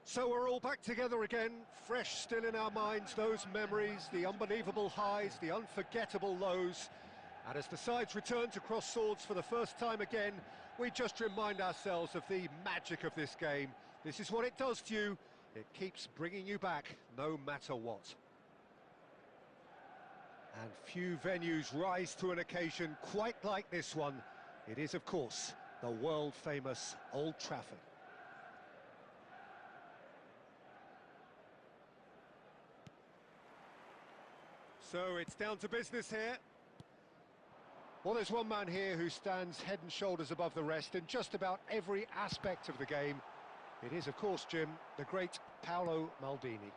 So we're all back together again, fresh still in our minds, those memories, the unbelievable highs, the unforgettable lows. And as the sides return to cross swords for the first time again, we just remind ourselves of the magic of this game. This is what it does to you. It keeps bringing you back, no matter what. And few venues rise to an occasion quite like this one. It is, of course, the world-famous Old Trafford. So it's down to business here. Well, there's one man here who stands head and shoulders above the rest in just about every aspect of the game. It is, of course, Jim, the great Paolo Maldini.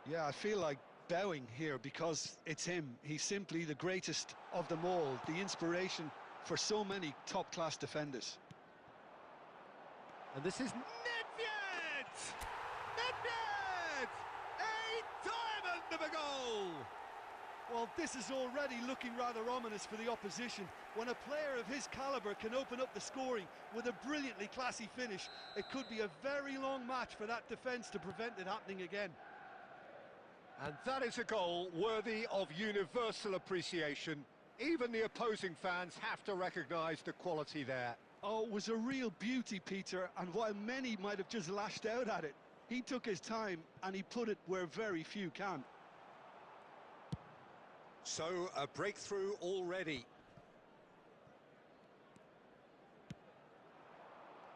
Yeah, I feel like bowing here because it's him. He's simply the greatest of them all, the inspiration for so many top-class defenders. And this is Nedved! Nedved! A diamond of a goal! Well, this is already looking rather ominous for the opposition. When a player of his calibre can open up the scoring with a brilliantly classy finish, it could be a very long match for that defence to prevent it happening again. And that is a goal worthy of universal appreciation. Even the opposing fans have to recognise the quality there. Oh, it was a real beauty, Peter, and while many might have just lashed out at it, he took his time and he put it where very few can. So, a breakthrough already.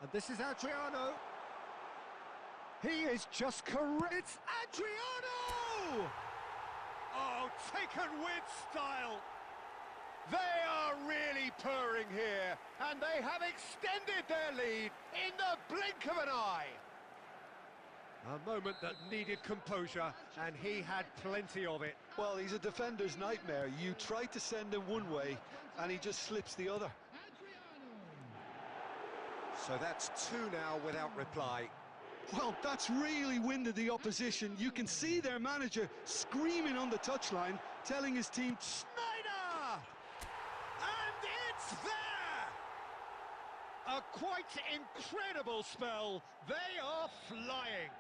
And this is Adriano. He is just correct. It's Adriano! Oh, taken with style. They are really purring here, and they have extended their lead in the blink of an eye. A moment that needed composure, and he had plenty of it. Well, he's a defender's nightmare. You try to send him one way, and he just slips the other. So that's two now without reply. Well, that's really winded the opposition. You can see their manager screaming on the touchline, telling his team, Snyder! And it's there! A quite incredible spell. They are flying.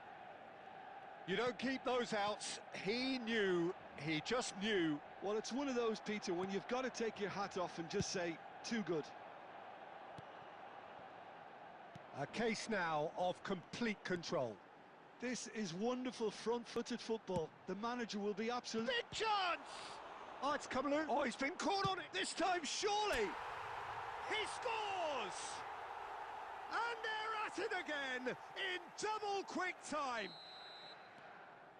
You don't keep those outs. He knew, he just knew. Well, it's one of those, Peter, when you've got to take your hat off and just say, too good. A case now of complete control. This is wonderful front-footed football. The manager will be absolutely... Big chance! Oh, it's come loose. Oh, he's been caught on it. This time, surely. He scores! And they're at it again in double quick time.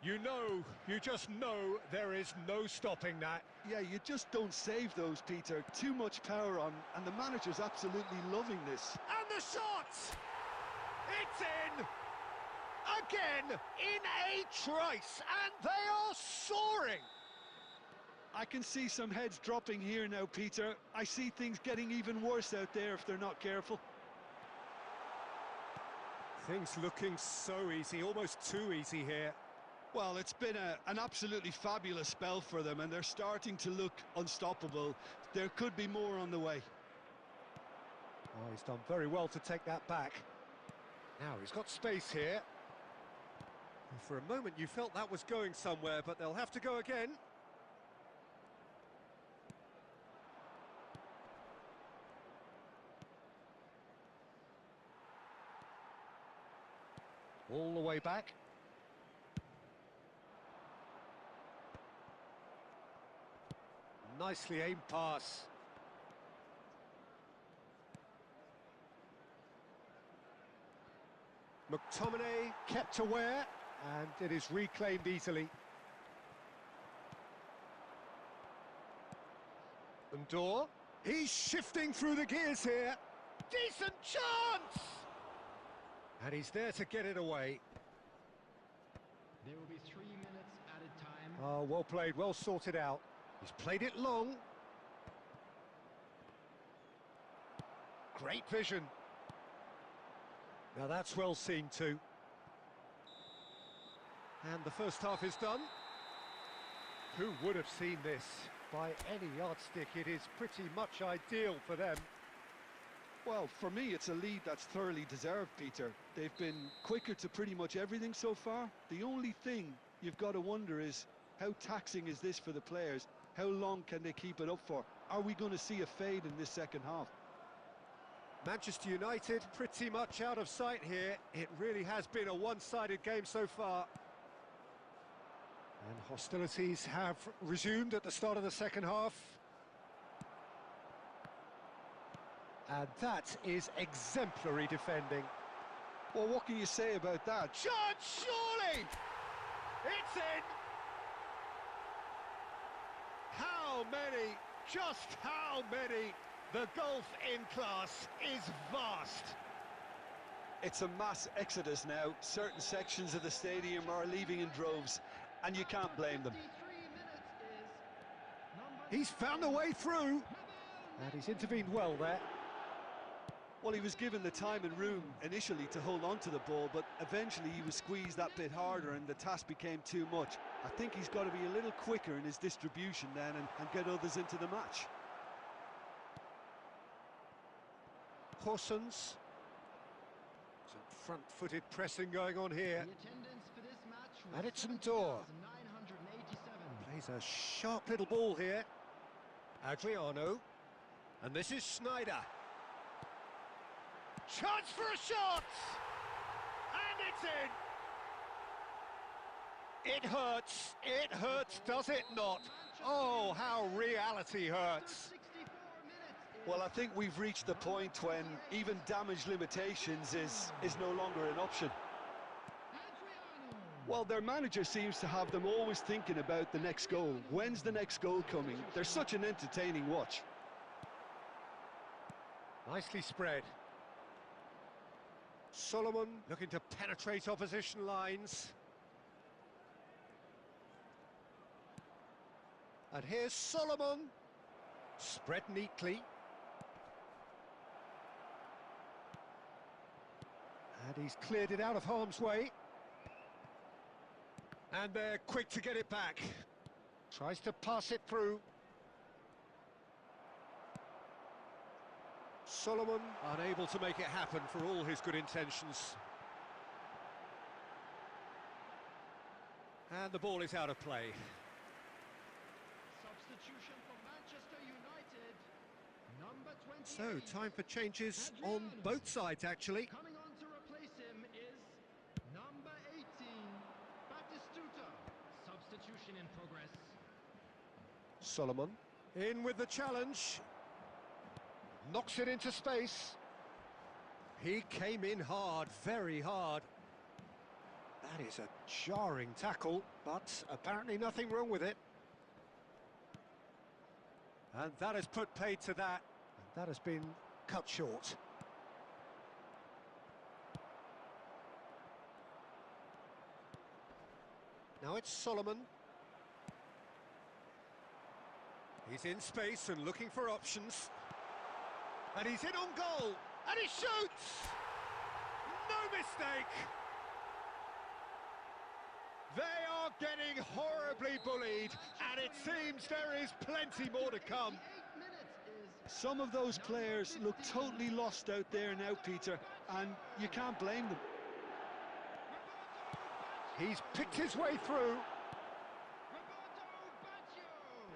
You just know there is no stopping that. Yeah, you just don't save those, Peter. Too much power on, and the manager's absolutely loving this. And the shot! It's in! Again, in a trice, and they are soaring! I can see some heads dropping here now, Peter. I see things getting even worse out there if they're not careful. Things looking so easy, almost too easy here. Well, it's been an absolutely fabulous spell for them, and they're starting to look unstoppable. There could be more on the way. Oh, he's done very well to take that back. Now, he's got space here. For a moment, you felt that was going somewhere, but they'll have to go again. All the way back. Nicely aimed pass. McTominay kept aware, and it is reclaimed easily. Ndor, he's shifting through the gears here. Decent chance! And he's there to get it away. There will be 3 minutes added time. Oh, well played, well sorted out. He's played it long. Great vision. Now that's well seen too. And the first half is done. Who would have seen this? By any yardstick, it is pretty much ideal for them. Well, for me, it's a lead that's thoroughly deserved, Peter. They've been quicker to pretty much everything so far. The only thing you've got to wonder is, how taxing is this for the players? How long can they keep it up for? Are we going to see a fade in this second half? Manchester United pretty much out of sight here. It really has been a one-sided game so far. And hostilities have resumed at the start of the second half. And that is exemplary defending. Well, what can you say about that? Shot, surely! It's in! How many, just how many? The gulf in class is vast. It's a mass exodus now. Certain sections of the stadium are leaving in droves, and you can't blame them. He's found a way through, and he's intervened well there. Well, he was given the time and room initially to hold on to the ball, but eventually he was squeezed that bit harder and the task became too much. I think he's got to be a little quicker in his distribution then and get others into the match. Horsens. Some front-footed pressing going on here. Madison Door plays a sharp little ball here. Adriano. And this is Snyder. Chance for a shot! And it's in! It hurts, does it not? Oh, how reality hurts. Well, I think we've reached the point when even damage limitations is no longer an option. Well, their manager seems to have them always thinking about the next goal. When's the next goal coming? They're such an entertaining watch. Nicely spread. Solomon looking to penetrate opposition lines. And here's Solomon. Spread neatly. And he's cleared it out of harm's way. And they're quick to get it back. Tries to pass it through. Solomon unable to make it happen for all his good intentions. And the ball is out of play. Substitution for Manchester United. Number 28. So, time for changes on both sides, actually. Coming on to replace him is number 18, Batistuta. Substitution in progress. Solomon in with the challenge. Knocks it into space. He came in hard, very hard. That is a jarring tackle, but apparently nothing wrong with it. And that has put paid to that. And that has been cut short. Now it's Solomon. He's in space and looking for options. And he's in on goal, and he shoots! No mistake! They are getting horribly bullied, and it seems there is plenty more to come. Some of those players look totally lost out there now, Peter, and you can't blame them. He's picked his way through.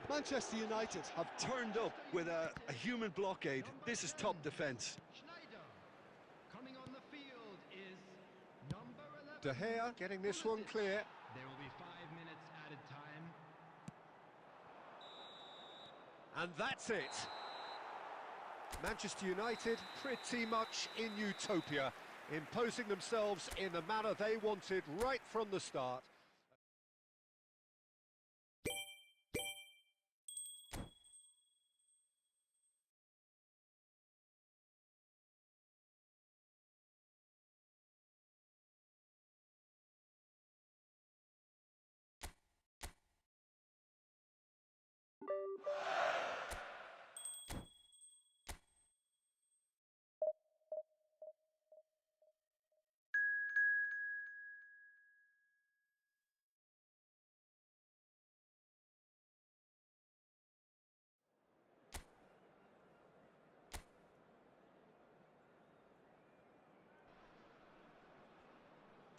Manchester United have turned up with a human blockade. This is top defence. Schneider. Coming on the field is number 11. De Gea getting this one clear. There will be 5 minutes added time. And that's it. Manchester United pretty much in utopia, imposing themselves in the manner they wanted right from the start.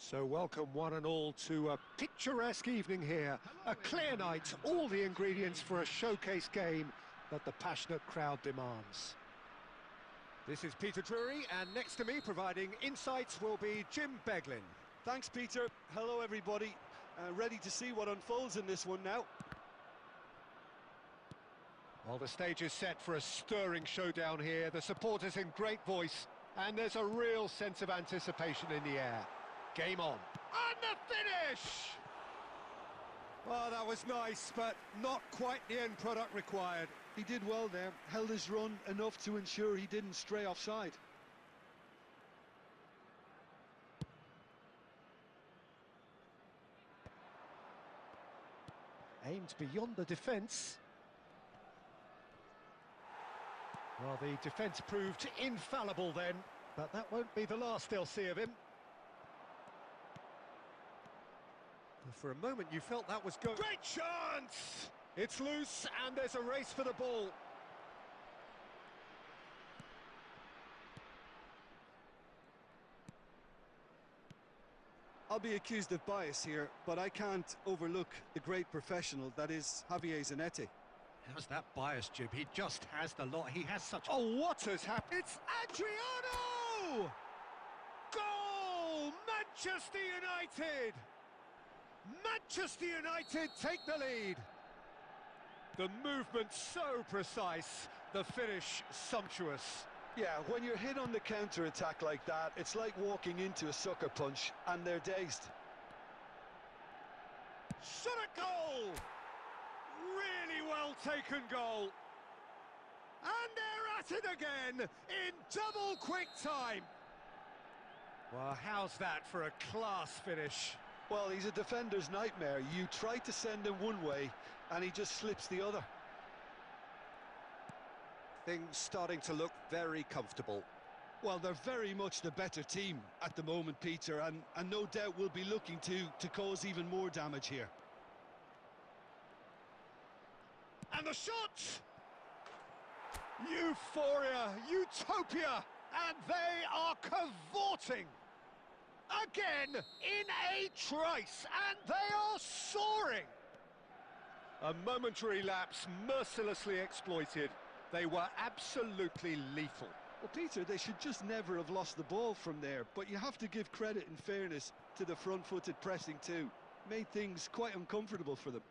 So welcome one and all to a picturesque evening here. A clear night, all the ingredients for a showcase game that the passionate crowd demands. This is Peter Drury, and next to me providing insights will be Jim Beglin. Thanks, Peter. Hello, everybody. Ready to see what unfolds in this one now. Well, the stage is set for a stirring showdown here. The supporters in great voice, and there's a real sense of anticipation in the air. Game on. And the finish! Well, that was nice, but not quite the end product required. He did well there, held his run enough to ensure he didn't stray offside. Aimed beyond the defence. Well, the defence proved infallible then, but that won't be the last they'll see of him. For a moment you felt that was going... Great chance! It's loose and there's a race for the ball. I'll be accused of bias here, but I can't overlook the great professional that is Javier Zanetti. How's that bias, Jim? He just has the lot. He has such... Oh, what has happened? It's Adriano! Goal! Manchester United! Manchester United take the lead. The movement so precise, the finish sumptuous. Yeah, when you're hit on the counter-attack like that, it's like walking into a sucker punch, and they're dazed. Shot a goal! Really well taken goal. And they're at it again in double quick time. Well, how's that for a class finish? Well, he's a defender's nightmare. You try to send him one way, and he just slips the other. Things starting to look very comfortable. Well, they're very much the better team at the moment, Peter, and no doubt will be looking to cause even more damage here. And the shot! Euphoria, utopia, and they are cavorting. Again, in a trice, and they are soaring. A momentary lapse mercilessly exploited. They were absolutely lethal. Well, Peter, they should just never have lost the ball from there, but you have to give credit and fairness to the front-footed pressing too. Made things quite uncomfortable for them.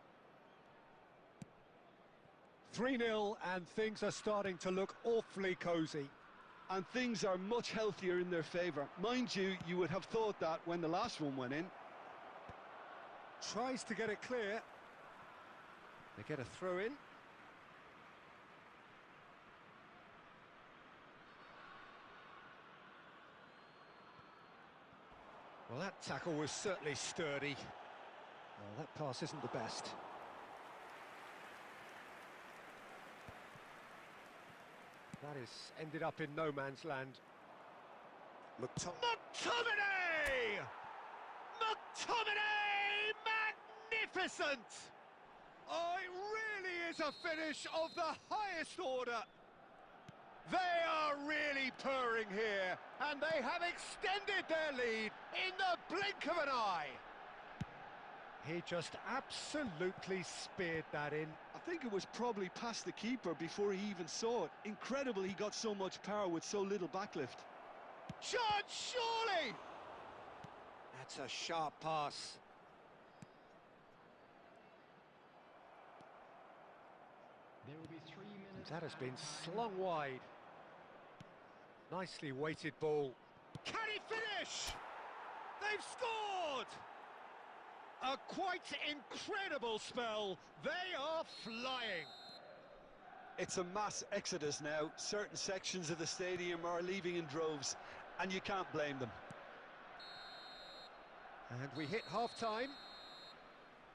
3-0, and things are starting to look awfully cosy. And things are much healthier in their favour. Mind you, you would have thought that when the last one went in. Tries to get it clear. They get a throw in. Well, that tackle was certainly sturdy. Well, that pass isn't the best. That is ended up in no man's land. McTominay! McTominay! Magnificent! Oh, it really is a finish of the highest order. They are really purring here, and they have extended their lead in the blink of an eye. He just absolutely speared that in. I think it was probably past the keeper before he even saw it. Incredible he got so much power with so little backlift. Chance, surely! That's a sharp pass. There will be 3 minutes. That has been slung wide. Nicely weighted ball. Can he finish? They've scored! A quite incredible spell. They are flying. It's a mass exodus now. Certain sections of the stadium are leaving in droves, and you can't blame them. And we hit half-time.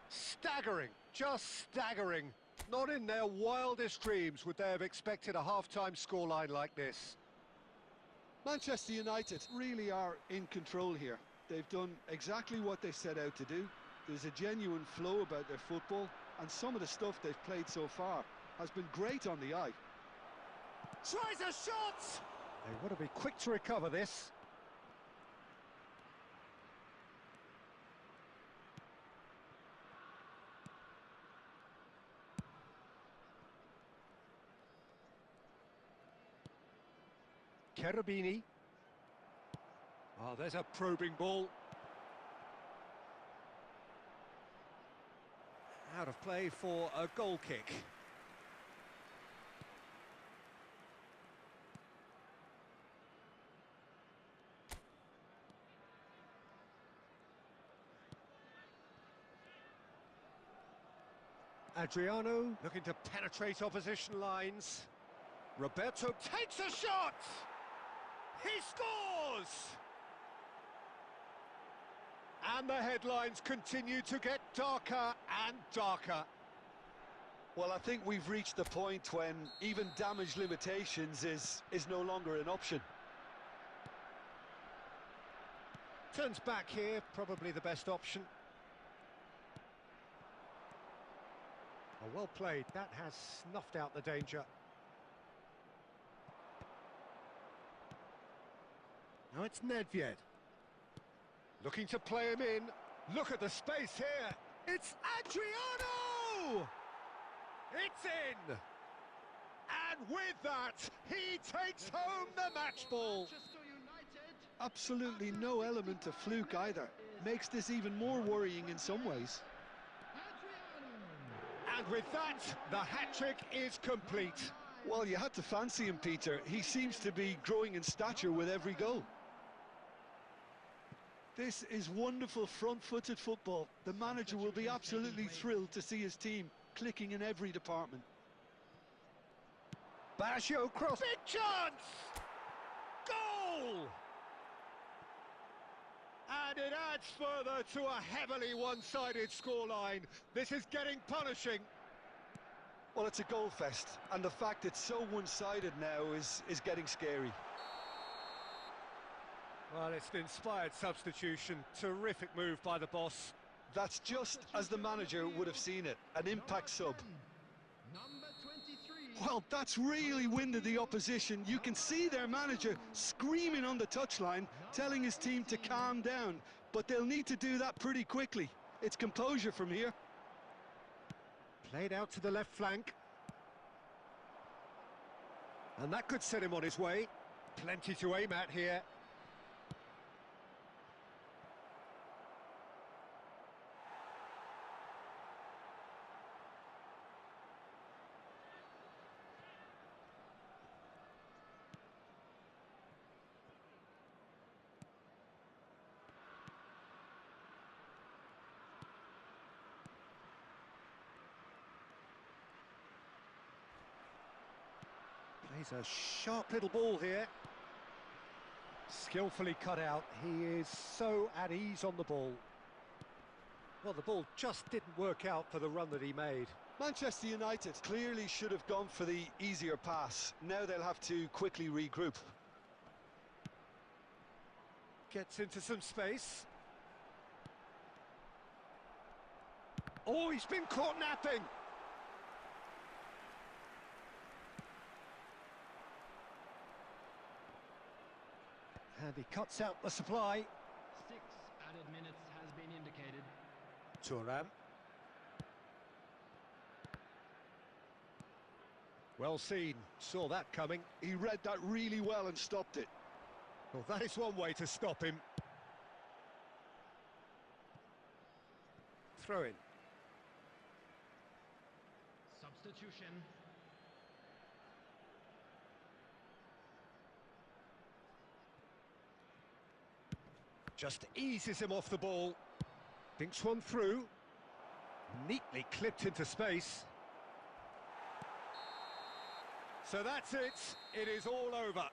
Staggering, just staggering. Not in their wildest dreams would they have expected a half-time scoreline like this. Manchester United really are in control here. They've done exactly what they set out to do. There's a genuine flow about their football, and some of the stuff they've played so far has been great on the eye. Tries a shot! They want to be quick to recover this. Cherubini. Oh, there's a probing ball. Out of play for a goal kick. Adriano looking to penetrate opposition lines. Roberto takes a shot! He scores! And the headlines continue to get darker and darker. Well, I think we've reached the point when even damage limitations is no longer an option. Turns back here, probably the best option. Oh, well played, that has snuffed out the danger. Now it's Nedved. Looking to play him in. Look at the space here. It's Adriano! It's in! And with that, he takes home the match ball. Manchester United. Absolutely no element of fluke either. Makes this even more worrying in some ways. Adriano. And with that, the hat-trick is complete. Well, you had to fancy him, Peter. He seems to be growing in stature with every goal. This is wonderful front-footed football. The manager will be absolutely thrilled to see his team clicking in every department. Basio cross. Big chance! Goal! And it adds further to a heavily one-sided scoreline. This is getting punishing. Well, it's a goal fest, and the fact it's so one-sided now is getting scary. Well, it's an inspired substitution. Terrific move by the boss. That's just as the manager would have seen it, an impact sub. Number 23. Well, that's really winded the opposition. You can see their manager screaming on the touchline, telling his team to calm down, but they'll need to do that pretty quickly. It's composure from here. Played out to the left flank. And that could set him on his way. Plenty to aim at here. Plays a sharp little ball here. Skillfully cut out. He is so at ease on the ball. Well, the ball just didn't work out for the run that he made. Manchester United clearly should have gone for the easier pass. Now they'll have to quickly regroup. Gets into some space. Oh, he's been caught napping. And he cuts out the supply. 6 added minutes has been indicated. Thuram. Well seen, saw that coming. He read that really well and stopped it. Well, that is one way to stop him. Throw in. Substitution. Just eases him off the ball. Dinks one through. Neatly clipped into space. So that's it. It is all over.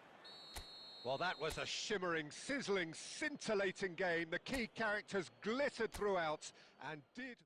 Well, that was a shimmering, sizzling, scintillating game. The key characters glittered throughout and did...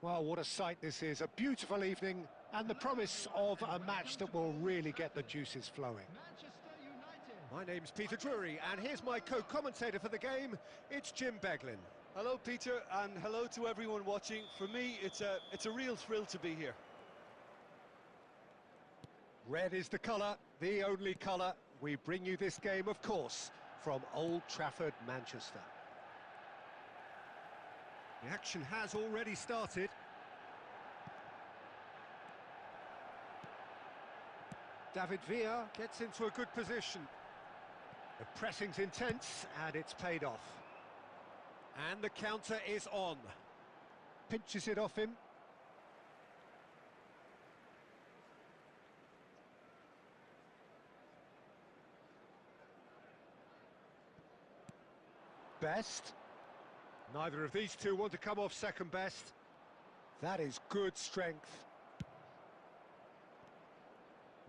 Well, what a sight this is. A beautiful evening and the promise of a match that will really get the juices flowing. Manchester United. My name's Peter Drury, and here's my co-commentator for the game. It's Jim Beglin. Hello, Peter, and hello to everyone watching. For me, it's a real thrill to be here. Red is the colour, the only colour. We bring you this game, of course, from Old Trafford, Manchester. The action has already started. David Villa gets into a good position. The pressing's intense, and it's paid off. And the counter is on. Pinches it off him. Best. Neither of these two want to come off second best. That is good strength.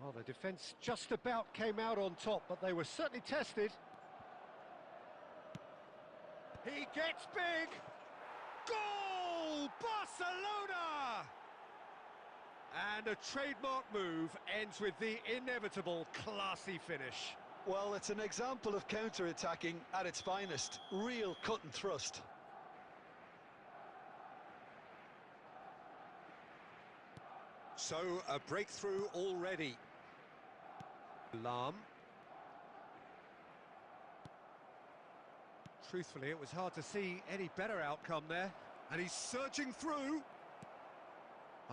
Well, the defence just about came out on top, but they were certainly tested. He gets big! Goal! Barcelona! And a trademark move ends with the inevitable classy finish. Well, it's an example of counter-attacking at its finest. Real cut and thrust. So, a breakthrough already. Lam. Truthfully, it was hard to see any better outcome there. And he's surging through.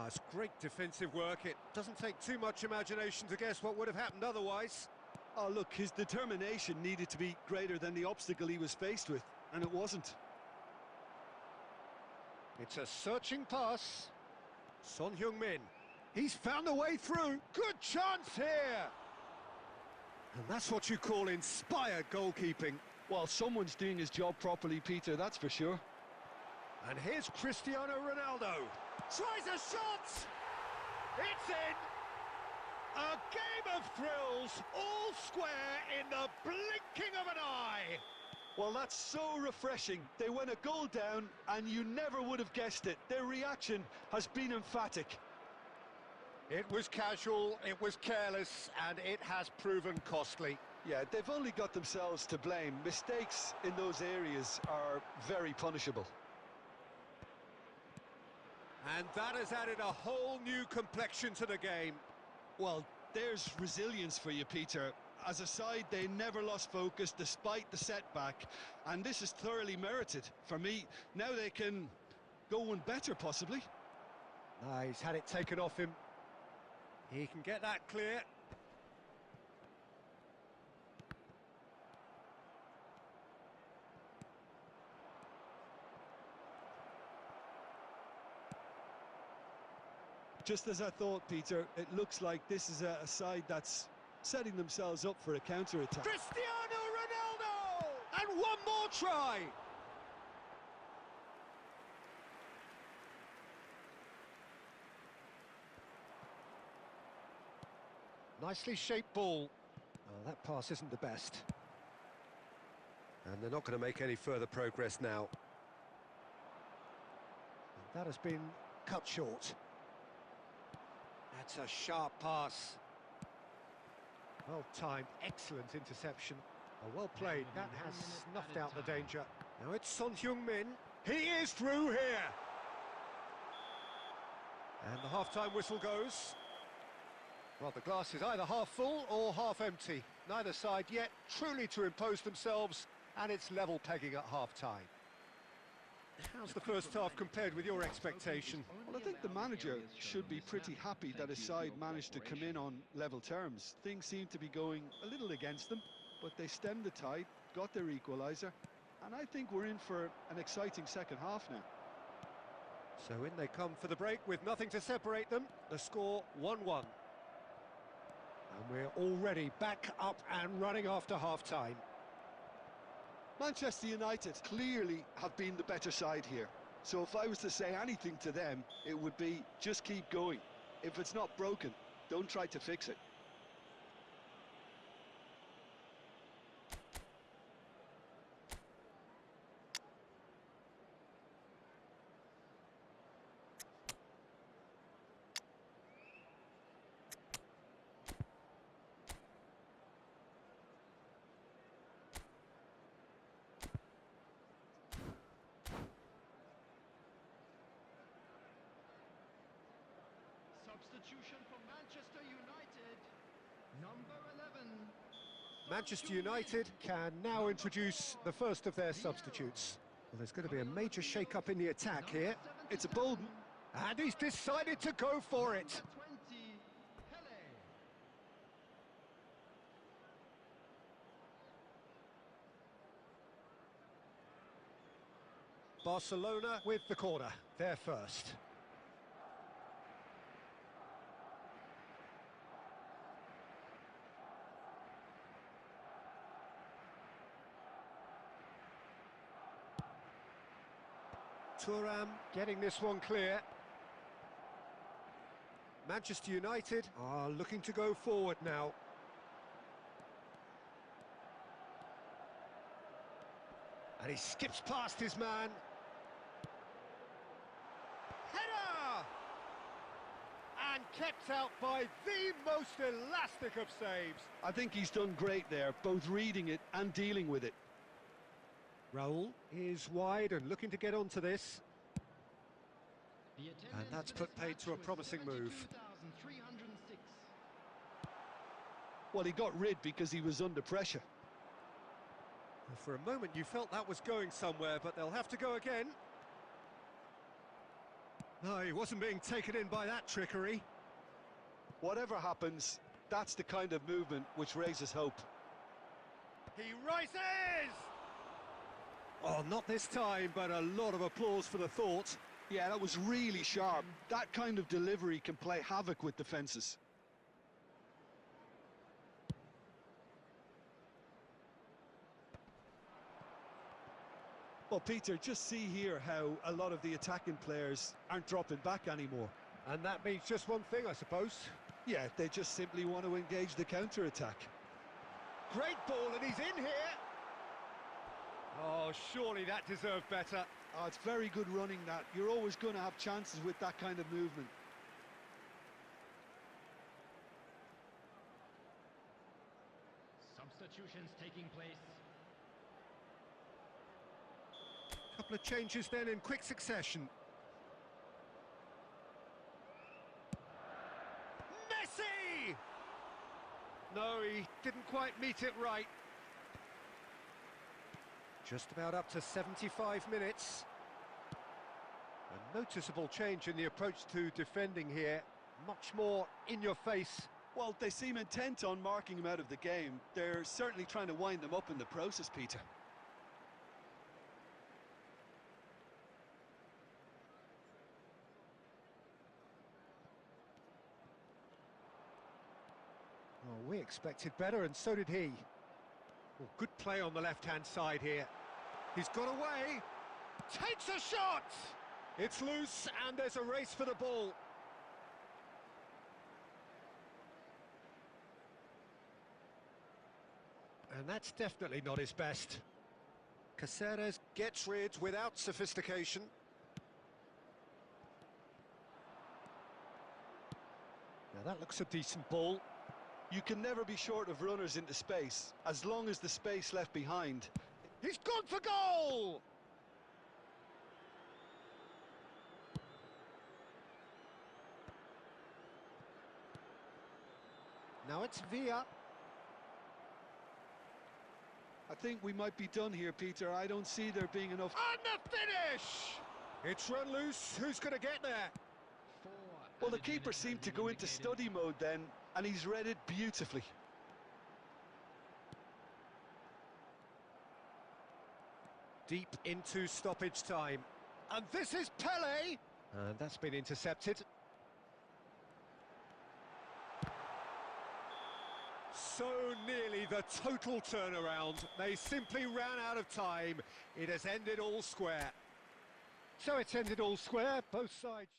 It's great defensive work. It doesn't take too much imagination to guess what would have happened otherwise. Oh, look, his determination needed to be greater than the obstacle he was faced with, and it wasn't. It's a searching pass. Son Heung-min. He's found a way through. Good chance here. And that's what you call inspired goalkeeping. Well, someone's doing his job properly, Peter, that's for sure. And here's Cristiano Ronaldo. Tries a shot! It's in! A game of thrills, all square in the blinking of an eye! Well, that's so refreshing. They went a goal down, and you never would have guessed it. Their reaction has been emphatic. It was casual, it was careless, and it has proven costly. Yeah, they've only got themselves to blame. Mistakes in those areas are very punishable. And that has added a whole new complexion to the game. Well, there's resilience for you, Peter. As a side, they never lost focus despite the setback, and this is thoroughly merited. For me, now they can go one better, possibly. He's had it taken off him. He can get that clear. Just as I thought, Peter, it looks like this is a side that's setting themselves up for a counter-attack. Cristiano Ronaldo! And one more try! Nicely shaped ball. Oh, that pass isn't the best. And they're not going to make any further progress now. And that has been cut short. That's a sharp pass. Well timed, excellent interception. Oh, well played, that has snuffed out the danger. Now it's Son Heung-min. He is through here! And the half-time whistle goes. Well, the glass is either half full or half empty. Neither side yet truly to impose themselves, and it's level pegging at half-time. How's the first half compared with your expectation? Well, I think the manager should be pretty happy that his side managed to come in on level terms. Things seem to be going a little against them, but they stemmed the tide, got their equaliser, and I think we're in for an exciting second half now. So in they come for the break with nothing to separate them. The score 1-1. And we're already back up and running after half-time. Manchester United clearly have been the better side here. So if I was to say anything to them, it would be just keep going. If it's not broken, don't try to fix it. Substitution for Manchester United. Manchester United can now introduce the first of their substitutes. Well, there's going to be a major shake-up in the attack here. It's a bold... And he's decided to go for it. 20, Pele. Barcelona with the corner. They're first. Thuram getting this one clear. Manchester United are looking to go forward now. And he skips past his man. Header! And kept out by the most elastic of saves. I think he's done great there, both reading it and dealing with it. Raul is wide and looking to get onto this. The And attendance that's for put this paid match to a was promising move. 72,306. Well, he got rid because he was under pressure. For a moment you felt that was going somewhere, but they'll have to go again. No, he wasn't being taken in by that trickery. Whatever happens, that's the kind of movement which raises hope. He rises! Oh, not this time, but a lot of applause for the thought. Yeah, that was really sharp. That kind of delivery can play havoc with defences. Well, Peter, just see here how a lot of the attacking players aren't dropping back anymore. And that means just one thing, I suppose. Yeah, they just simply want to engage the counter-attack. Great ball, and he's in here. Oh, surely that deserved better. Oh, it's very good running, that. You're always going to have chances with that kind of movement. Substitutions taking place. Couple of changes then in quick succession. Messi! No, he didn't quite meet it right. Just about up to 75 minutes. A noticeable change in the approach to defending here. Much more in your face. Well, they seem intent on marking him out of the game. They're certainly trying to wind them up in the process, Peter. Oh, we expected better, and so did he. Oh, good play on the left-hand side here. He's got away. Takes a shot! It's loose, and there's a race for the ball. And that's definitely not his best. Caceres gets rid without sophistication. Now that looks a decent ball. You can never be short of runners into space, as long as the space left behind. He's gone for goal! Now it's Villa. I think we might be done here, Peter. I don't see there being enough... And the finish! It's run loose. Who's going to get there? Well, the keeper seemed to go into study mode then, and he's read it beautifully. Deep into stoppage time. And this is Pele! And that's been intercepted. So nearly the total turnaround. They simply ran out of time. It has ended all square. So it's ended all square, both sides.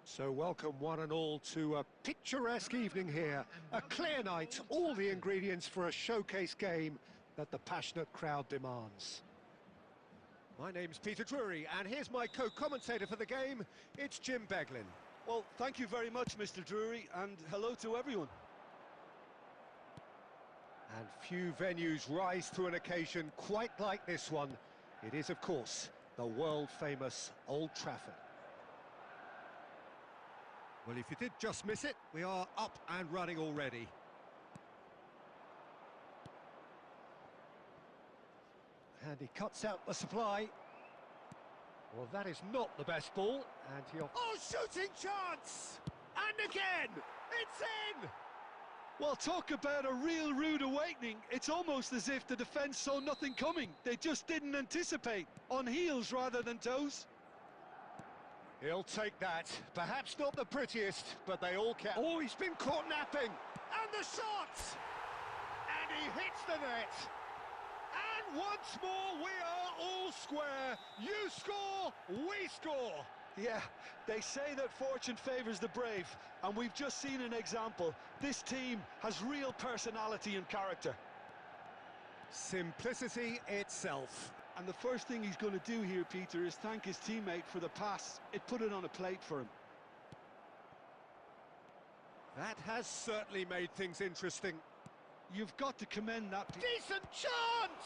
So welcome one and all to a picturesque evening here. A clear night, all the ingredients for a showcase game that the passionate crowd demands. My name's Peter Drury, and here's my co-commentator for the game. It's Jim Beglin. Well, thank you very much, Mr. Drury, and hello to everyone. And few venues rise to an occasion quite like this one. It is, of course, the world-famous Old Trafford. Well, if you did just miss it, we are up and running already. And he cuts out the supply. Well, that is not the best ball, and he... Oh, shooting chance! And again! It's in! Well, talk about a real rude awakening. It's almost as if the defence saw nothing coming. They just didn't anticipate. On heels rather than toes. He'll take that. Perhaps not the prettiest, but they all count. Oh, he's been caught napping! And the shot! And he hits the net! And once more, we are all square. You score, we score. Yeah, they say that fortune favours the brave, and we've just seen an example. This team has real personality and character. Simplicity itself. And the first thing he's going to do here, Peter, is thank his teammate for the pass. It put it on a plate for him. That has certainly made things interesting. You've got to commend that. Decent chance!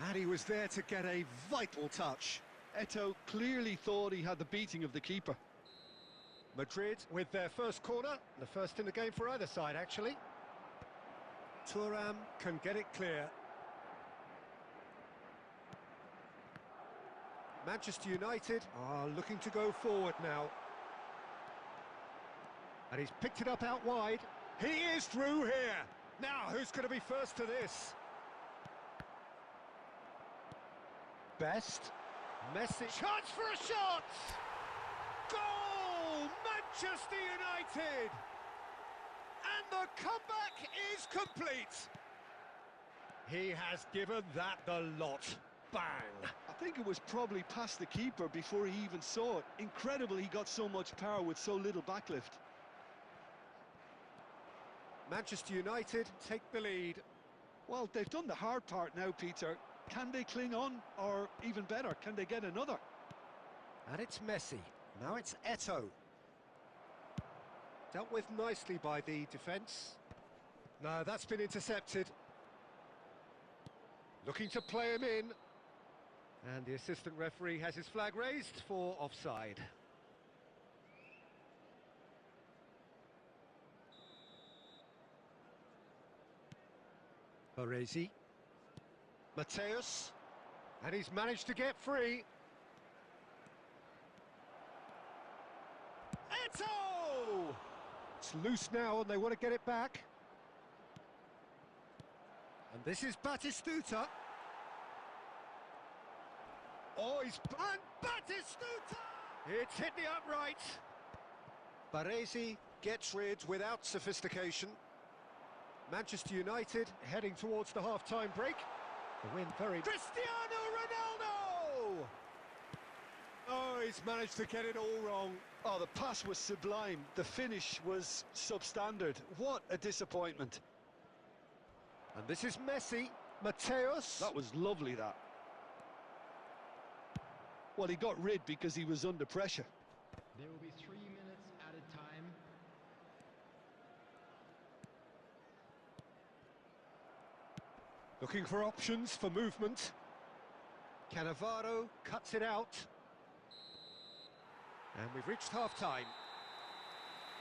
And he was there to get a vital touch. Eto'o clearly thought he had the beating of the keeper. Madrid with their first corner, the first in the game for either side, actually. Thuram can get it clear. Manchester United are looking to go forward now. And he's picked it up out wide. He is through here. Now, who's going to be first to this? Best. Messi. Chance for a shot! Goal! Manchester United! And the comeback is complete. He has given that the lot. Bang! I think it was probably past the keeper before he even saw it. Incredible he got so much power with so little backlift. Manchester United take the lead. Well, they've done the hard part now, Peter. Can they cling on, or even better, can they get another? And it's Messi. Now it's Eto'o. Dealt with nicely by the defence. No, that's been intercepted. Looking to play him in. And the assistant referee has his flag raised for offside. Baresi. Mateus, and he's managed to get free. Eto'o! It's loose now and they want to get it back. And this is Batistuta. Oh, and Batistuta! It's hit the upright. Baresi gets rid without sophistication. Manchester United heading towards the half-time break. The win very... Cristiano Ronaldo! Oh, he's managed to get it all wrong. Oh, the pass was sublime. The finish was substandard. What a disappointment. And this is Messi. Mateus. That was lovely, that. Well, he got rid because he was under pressure. There will be 3 minutes at a time. Looking for options for movement. Cannavaro cuts it out. And we've reached half-time.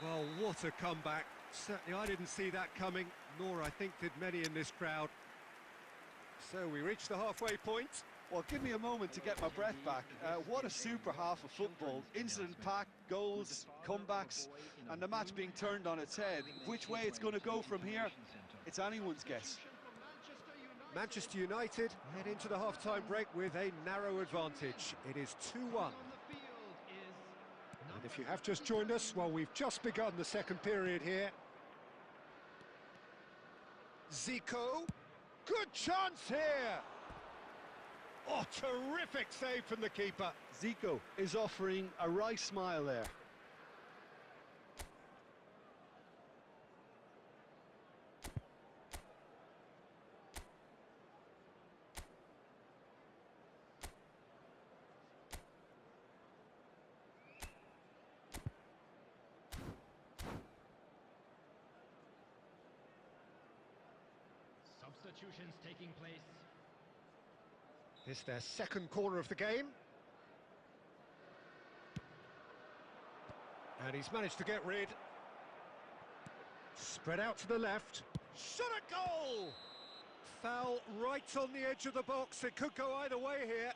Well, what a comeback. Certainly I didn't see that coming, nor I think did many in this crowd. So we reached the halfway point. Well, give me a moment to get my breath back. What a super half of football. Incident-packed, goals, comebacks, and the match being turned on its head. Which way it's going to go from here, it's anyone's guess. Manchester United head into the half-time break with a narrow advantage. It is 2-1. And if you have just joined us, well, we've just begun the second period here. Zico, good chance here. Oh, terrific save from the keeper. Zico is offering a wry smile there. Substitutions taking place. It's their second corner of the game. And he's managed to get rid. Spread out to the left. Shot a goal! Foul right on the edge of the box. It could go either way here.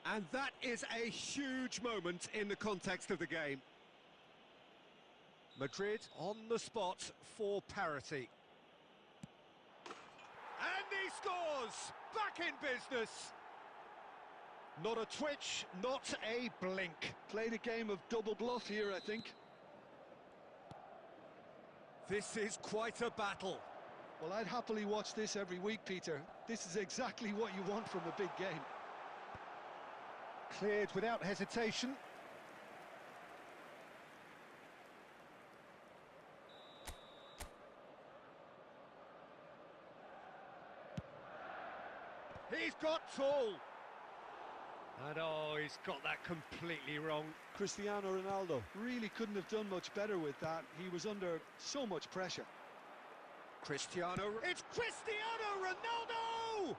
And that is a huge moment in the context of the game. Madrid on the spot for parity. And he scores! Back in business! Not a twitch, not a blink. Played a game of double bluff here, I think. This is quite a battle. Well, I'd happily watch this every week, Peter. This is exactly what you want from a big game. Cleared without hesitation. He's got tall. And oh, he's got that completely wrong. Cristiano Ronaldo really couldn't have done much better with that. He was under so much pressure. Cristiano, it's Cristiano Ronaldo!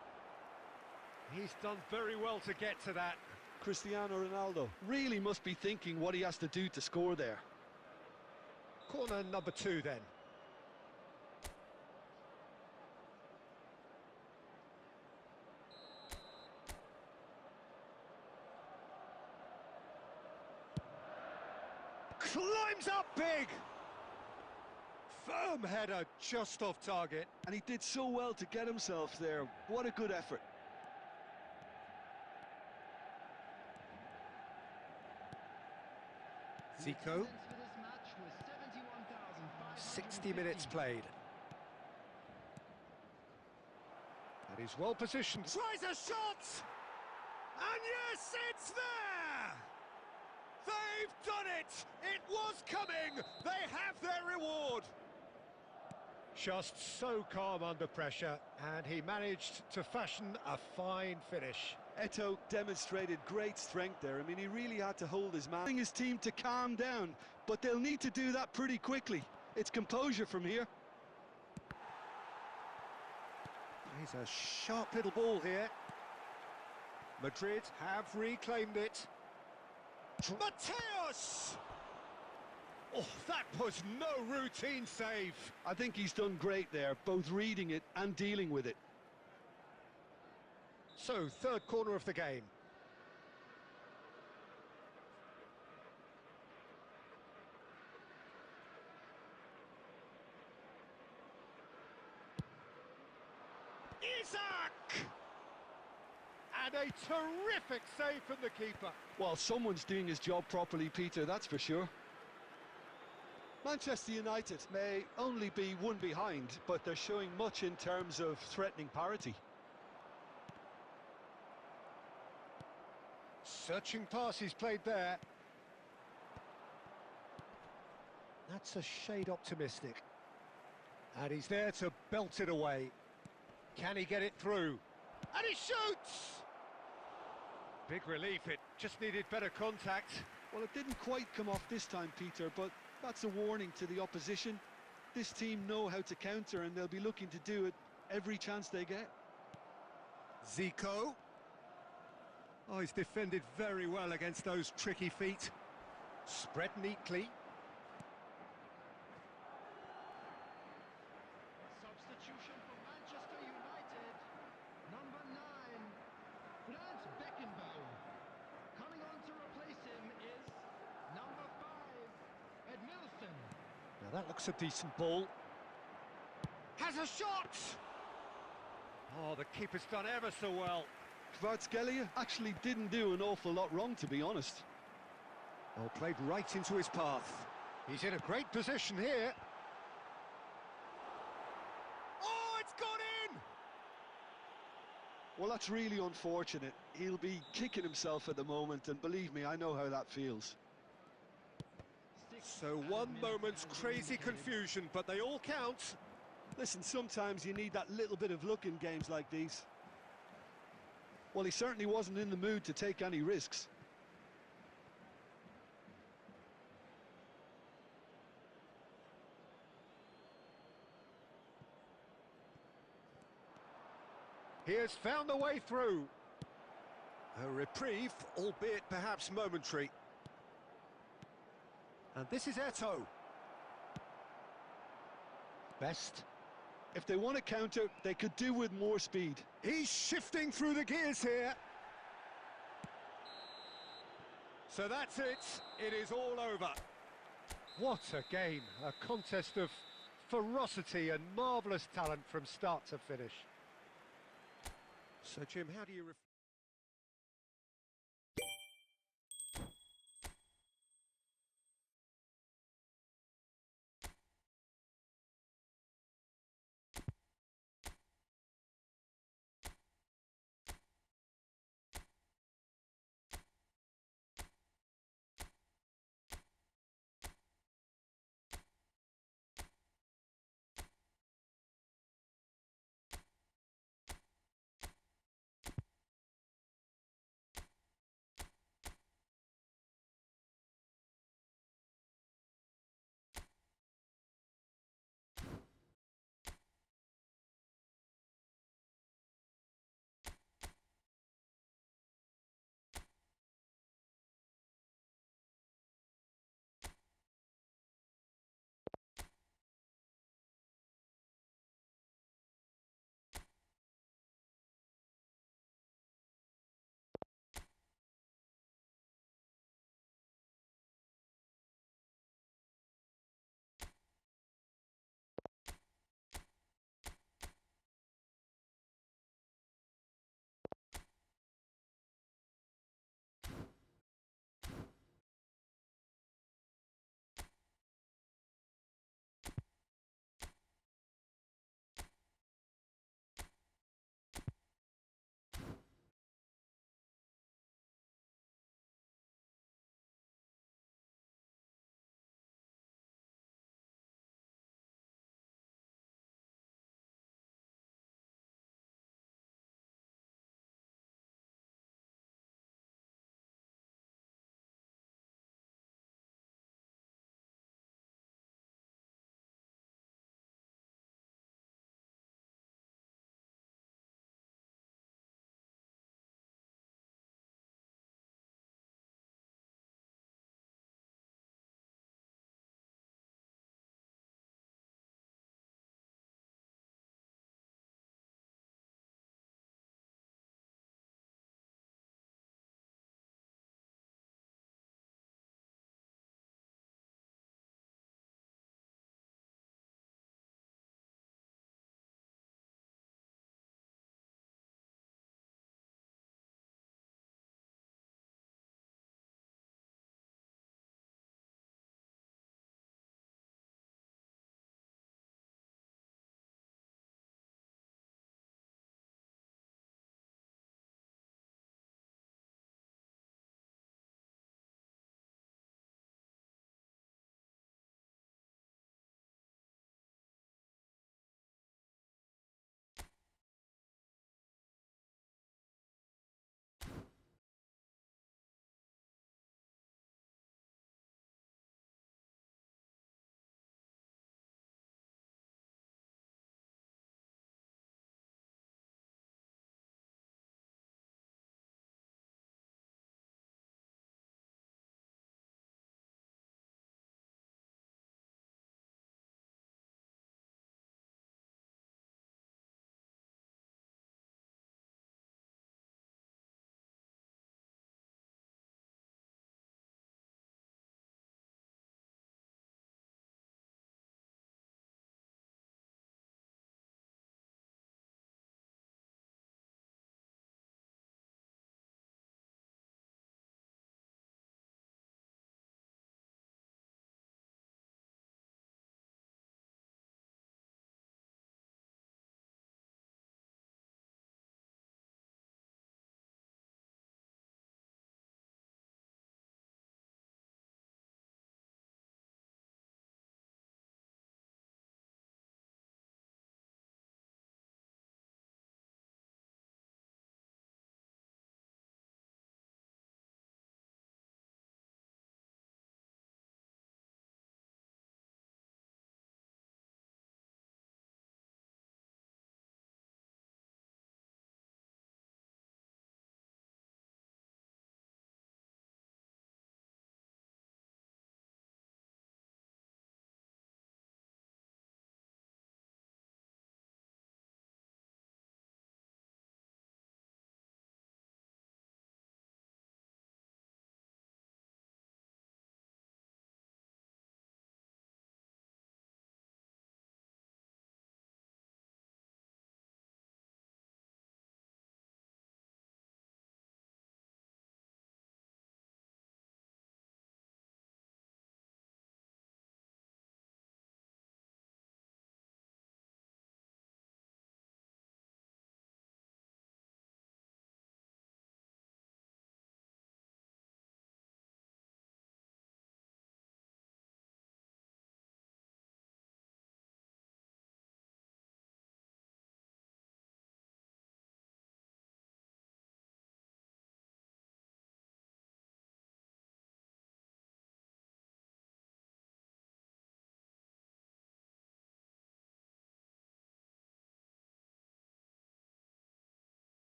He's done very well to get to that. Cristiano Ronaldo really must be thinking what he has to do to score there. Corner number 2 then. Climbs up big! Firm header just off target. And he did so well to get himself there. What a good effort. Zico. 60 minutes played. And he's well positioned. Tries a shot! And yes, it's there! They've done it! It was coming! They have their reward! Just so calm under pressure, and he managed to fashion a fine finish. Eto'o demonstrated great strength there. I mean, he really had to hold his man. His team to calm down, but they'll need to do that pretty quickly. It's composure from here. He's a sharp little ball here. Madrid have reclaimed it. Mateus! Oh, that was no routine save. I think he's done great there, both reading it and dealing with it. So, third corner of the game. Isaac! And a terrific save from the keeper. Well, someone's doing his job properly, Peter, that's for sure. Manchester United may only be one behind, but they're showing much in terms of threatening parity. Searching pass he's played there. That's a shade optimistic. And he's there to belt it away. Can he get it through? And he shoots! Big relief, it just needed better contact. Well, it didn't quite come off this time, Peter, but that's a warning to the opposition. This team know how to counter, and they'll be looking to do it every chance they get. Zico. Oh, he's defended very well against those tricky feet. Spread neatly. Substitution for Manchester United. Number 9, Franz Beckenbauer. Coming on to replace him is number 5, Edmilson. Now that looks a decent ball. Has a shot! Oh, the keeper's done ever so well. Kvaratskhelia actually didn't do an awful lot wrong, to be honest. Oh, played right into his path. He's in a great position here. Oh, it's gone in! Well, that's really unfortunate. He'll be kicking himself at the moment, and believe me, I know how that feels. So one moment's crazy confusion, but they all count. Listen, sometimes you need that little bit of luck in games like these. Well, he certainly wasn't in the mood to take any risks. He has found the way through. A reprieve, albeit perhaps momentary. And this is Eto. Best. If they want to counter, they could do with more speed. He's shifting through the gears here. So that's it. It is all over. What a game. A contest of ferocity and marvellous talent from start to finish. So, Jim, how do you...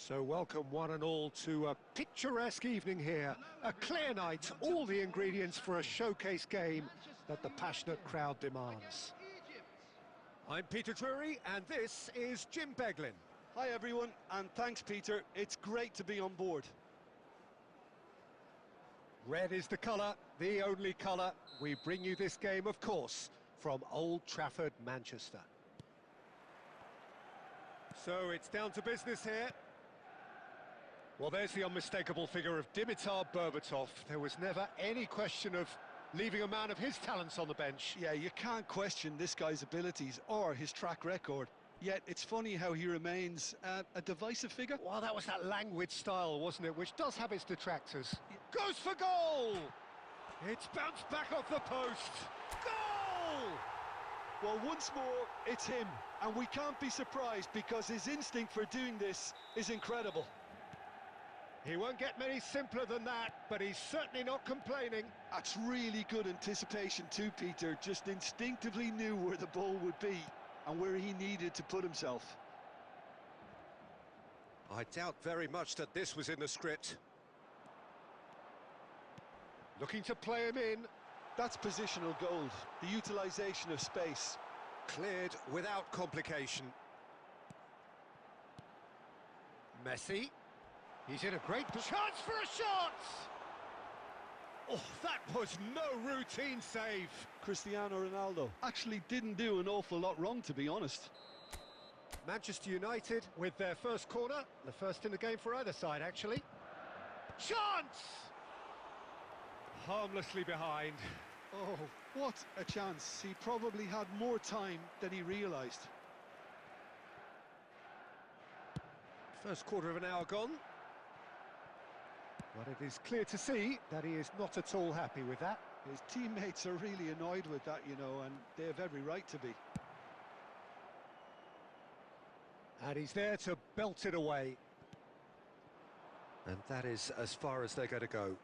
So welcome one and all to a picturesque evening here. A clear night, all the ingredients for a showcase game that the passionate crowd demands. I'm Peter Drury and this is Jim Beglin. Hi everyone, and thanks Peter, it's great to be on board. Red is the colour, the only colour. We bring you this game, of course, from Old Trafford, Manchester. So it's down to business here. Well, there's the unmistakable figure of Dimitar Berbatov. There was never any question of leaving a man of his talents on the bench. Yeah, you can't question this guy's abilities or his track record. Yet it's funny how he remains a divisive figure. Well, that was that languid style, wasn't it, which does have its detractors. Goes for goal! It's bounced back off the post. Goal! Well, once more, it's him. And we can't be surprised because his instinct for doing this is incredible. He won't get many simpler than that, but he's certainly not complaining. That's really good anticipation too, Peter. Just instinctively knew where the ball would be and where he needed to put himself. I doubt very much that this was in the script. Looking to play him in. That's positional gold, the utilisation of space. Cleared without complication. Messi. He's in a great chance for a shot! Oh, that was no routine save. Cristiano Ronaldo actually didn't do an awful lot wrong, to be honest. Manchester United with their first corner, the first in the game for either side, actually. Chance! Harmlessly behind. Oh, what a chance. He probably had more time than he realised. First quarter of an hour gone. But it is clear to see that he is not at all happy with that. His teammates are really annoyed with that, you know, and they have every right to be. And he's there to belt it away. And that is as far as they're going to go.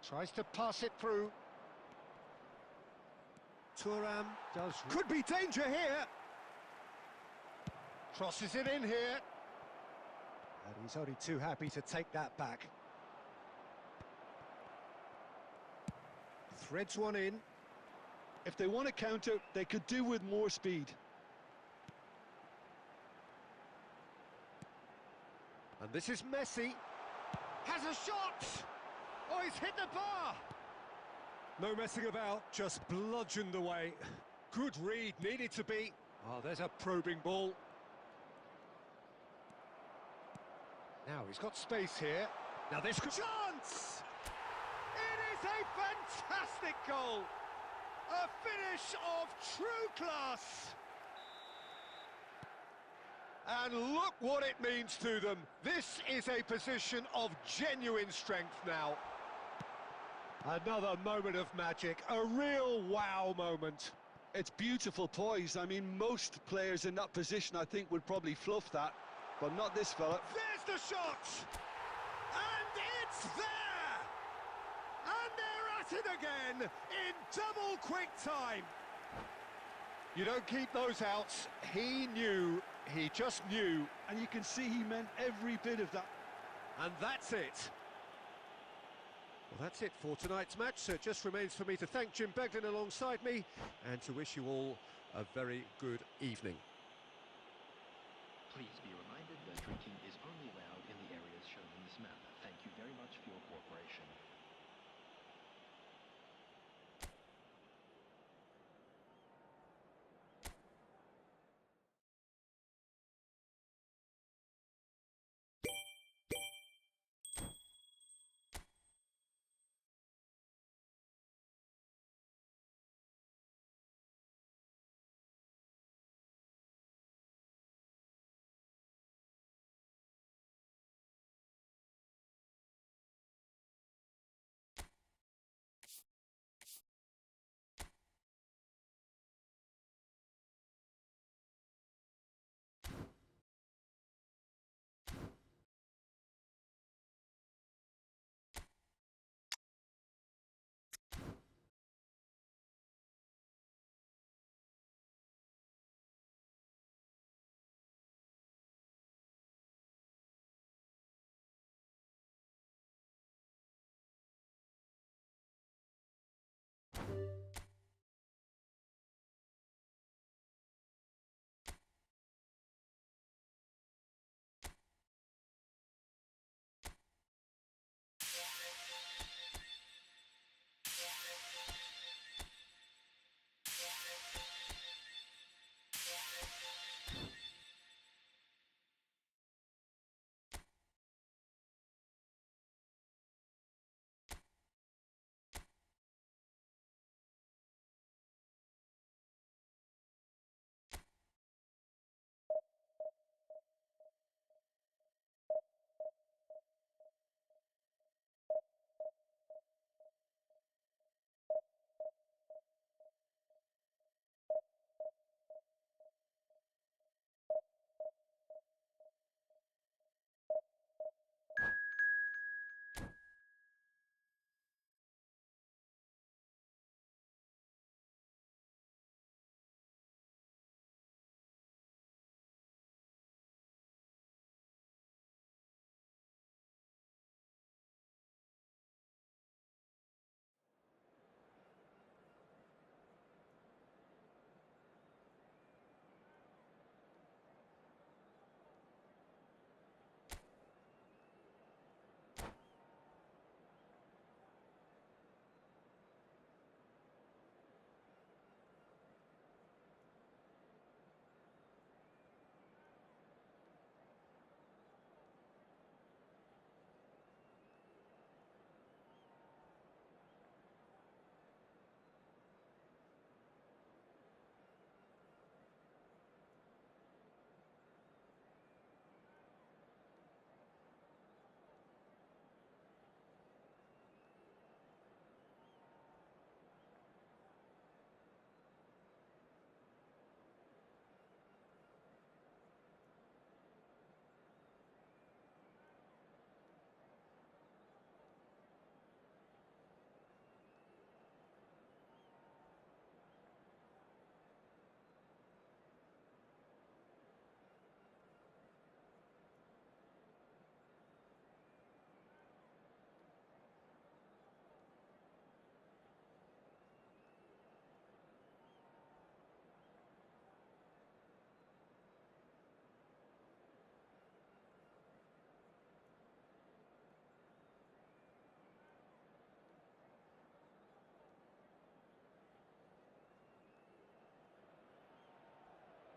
Tries to pass it through. Thuram does... Could be danger here! Crosses it in here. And he's only too happy to take that back. Threads one in. If they want to counter, they could do with more speed. And this is Messi. Has a shot! Oh, he's hit the bar! No messing about, just bludgeoned away. Good read, needed to be. Oh, there's a probing ball. Now he's got space here. Now this could... Chance! It is a fantastic goal! A finish of true class! And look what it means to them. This is a position of genuine strength now. Another moment of magic, a real wow moment. It's beautiful poise. I mean, most players in that position, I think, would probably fluff that, but not this fella. There's the shot! And it's there! And they're at it again in double quick time. You don't keep those outs. He knew, he just knew. And you can see he meant every bit of that. And that's it. Well, that's it for tonight's match, so it just remains for me to thank Jim Beglin alongside me and to wish you all a very good evening. Please be reminded that drinking is only allowed in the areas shown in this map. Thank you very much for your cooperation.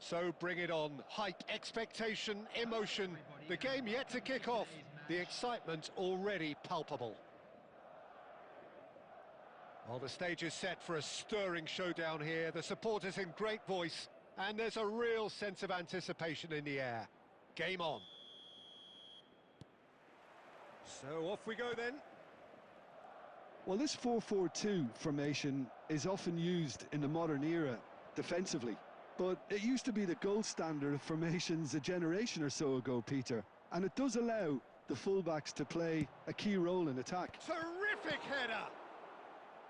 So bring it on. Hype, expectation, emotion. The game yet to kick off. The excitement already palpable. Well, the stage is set for a stirring showdown here. The supporters in great voice, and there's a real sense of anticipation in the air. Game on. So off we go then. Well, this 4-4-2 formation is often used in the modern era defensively, but it used to be the gold standard of formations a generation or so ago, Peter, and it does allow the fullbacks to play a key role in attack. Terrific header!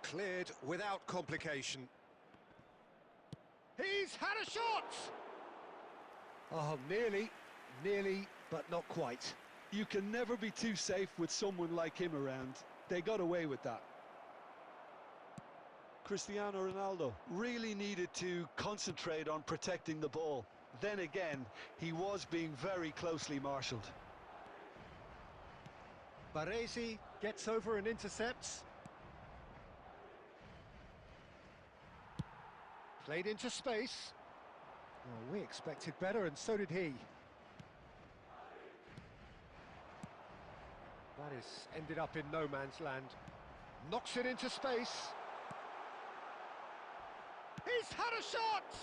Cleared without complication. He's had a shot! Oh, nearly, but not quite. You can never be too safe with someone like him around. They got away with that. Cristiano Ronaldo really needed to concentrate on protecting the ball. Then again, he was being very closely marshalled. Baresi gets over and intercepts. Played into space. Well, we expected better, and so did he. That is ended up in no man's land. Knocks it into space. He's had a shot!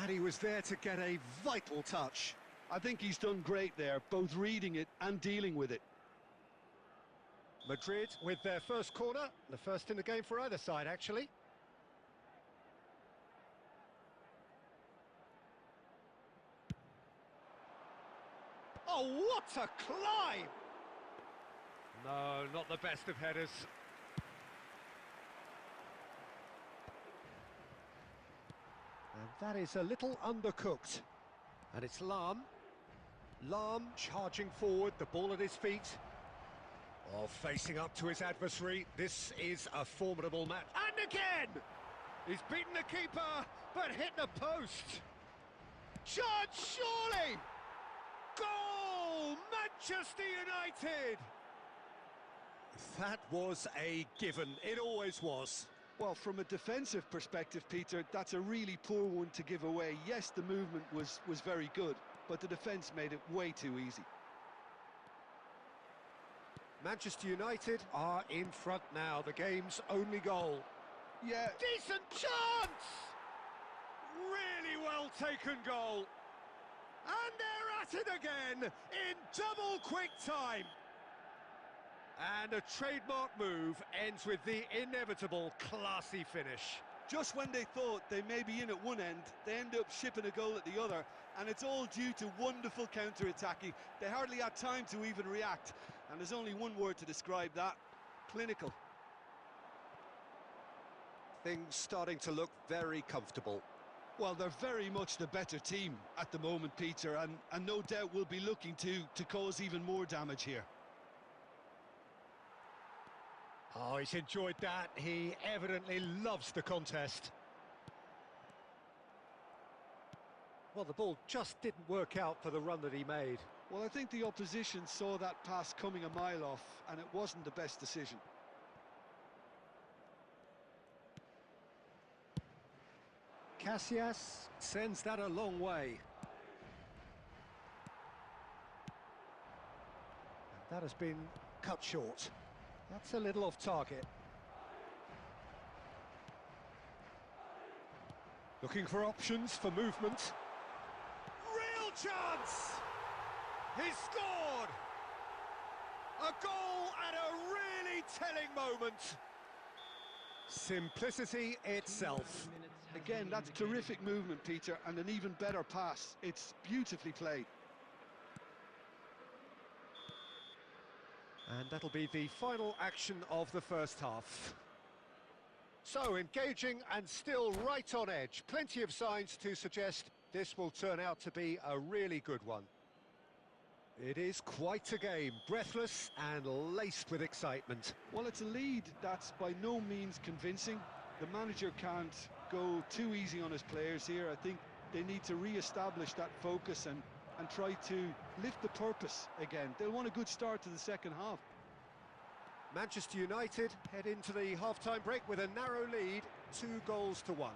And he was there to get a vital touch. I think he's done great there, both reading it and dealing with it. Madrid with their first corner, the first in the game for either side, actually. Oh, what a climb! No, not the best of headers. And that is a little undercooked. And it's Lahm. Lahm charging forward, the ball at his feet. Oh, facing up to his adversary. This is a formidable match. And again! He's beaten the keeper, but hit the post. Chance, surely! Goal! Manchester United! That was a given. It always was. Well, from a defensive perspective, Peter, that's a really poor one to give away. Yes, the movement was very good, but the defence made it way too easy. Manchester United are in front now, the game's only goal. Yeah. Decent chance! Really well taken goal. And they're at it again in double quick time. And a trademark move ends with the inevitable classy finish. Just when they thought they may be in at one end, they end up shipping a goal at the other, and it's all due to wonderful counter-attacking. They hardly had time to even react, and there's only one word to describe that: clinical. Things starting to look very comfortable. Well, they're very much the better team at the moment, Peter, and no doubt will be looking to cause even more damage here. Oh, he's enjoyed that. He evidently loves the contest. Well, the ball just didn't work out for the run that he made. Well, I think the opposition saw that pass coming a mile off, and it wasn't the best decision. Casillas sends that a long way. And that has been cut short. That's a little off target. Looking for options for movement. Real chance! He's scored! A goal at a really telling moment. Simplicity itself. Again, that's terrific movement, Peter, and an even better pass. It's beautifully played. And that'll be the final action of the first half. So, engaging and still right on edge. Plenty of signs to suggest this will turn out to be a really good one. It is quite a game, breathless and laced with excitement. Well, it's a lead that's by no means convincing. The manager can't go too easy on his players here. I think they need to re-establish that focus and try to lift the purpose again. They'll want a good start to the second half. Manchester United head into the half-time break with a narrow lead, 2-1.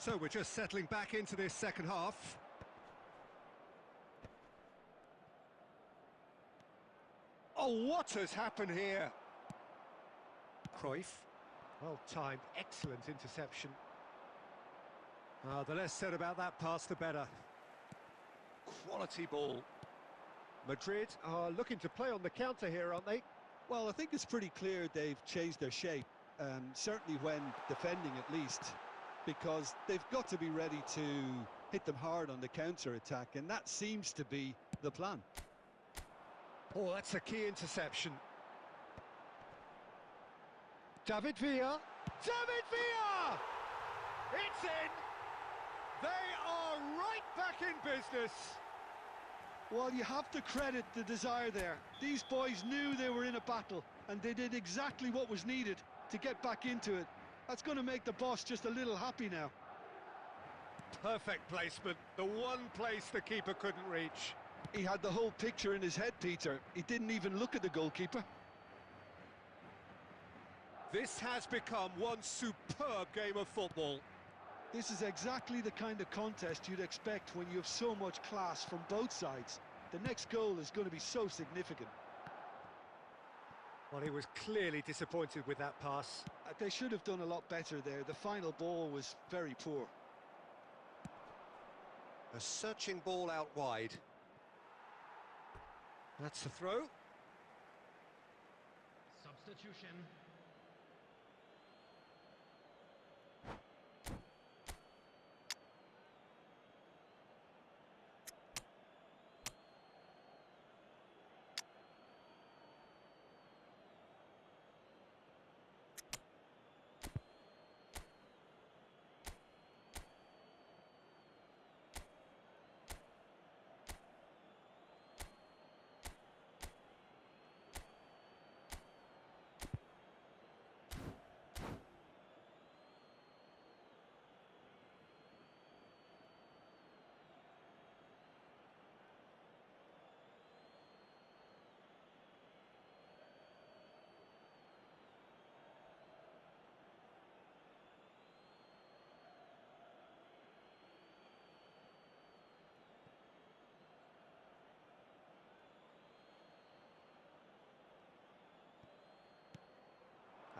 So we're just settling back into this second half. Oh, what has happened here? Cruyff. Well timed, excellent interception. The less said about that pass, the better. Quality ball. Madrid are looking to play on the counter here, aren't they? Well, I think it's pretty clear they've changed their shape, certainly when defending at least, because they've got to be ready to hit them hard on the counter-attack, and that seems to be the plan. Oh, that's a key interception. David Villa. David Villa! It's in! They are right back in business. Well, you have to credit the desire there. These boys knew they were in a battle, and they did exactly what was needed to get back into it. That's going to make the boss just a little happy now. Perfect placement, the one place the keeper couldn't reach. He had the whole picture in his head, Peter. He didn't even look at the goalkeeper. This has become one superb game of football. This is exactly the kind of contest you'd expect when you have so much class from both sides. The next goal is going to be so significant. Well, he was clearly disappointed with that pass. They should have done a lot better there. The final ball was very poor. A searching ball out wide. That's the throw. Substitution.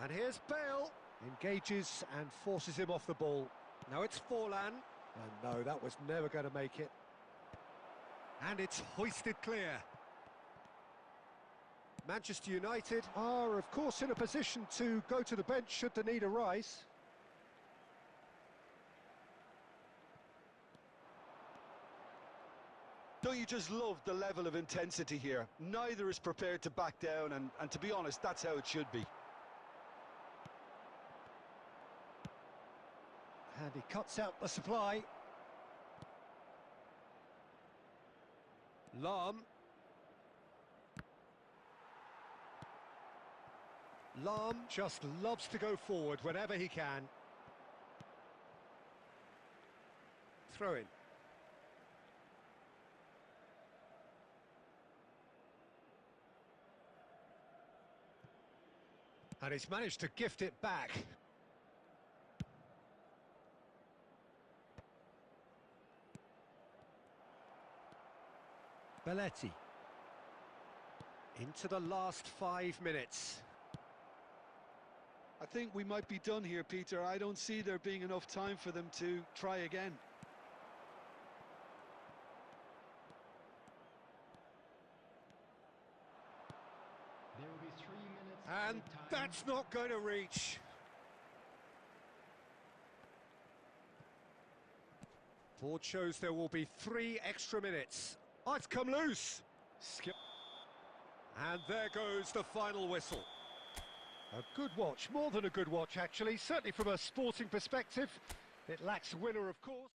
And here's Bale. Engages and forces him off the ball. Now it's Forlan. And no, that was never going to make it. And it's hoisted clear. Manchester United are, of course, in a position to go to the bench should the need arise. Don't you just love the level of intensity here? Neither is prepared to back down, and to be honest, that's how it should be. And he cuts out the supply. Lahm. Lahm just loves to go forward whenever he can. Throw in. And he's managed to gift it back. Belletti. Into the last 5 minutes. I think we might be done here, Peter. I don't see there being enough time for them to try again. There will be 3 minutes. And that's not going to reach. Board shows there will be 3 extra minutes. Oh, it's come loose. Skip. And there goes the final whistle. A good watch, more than a good watch actually, certainly from a sporting perspective. It lacks winner, of course.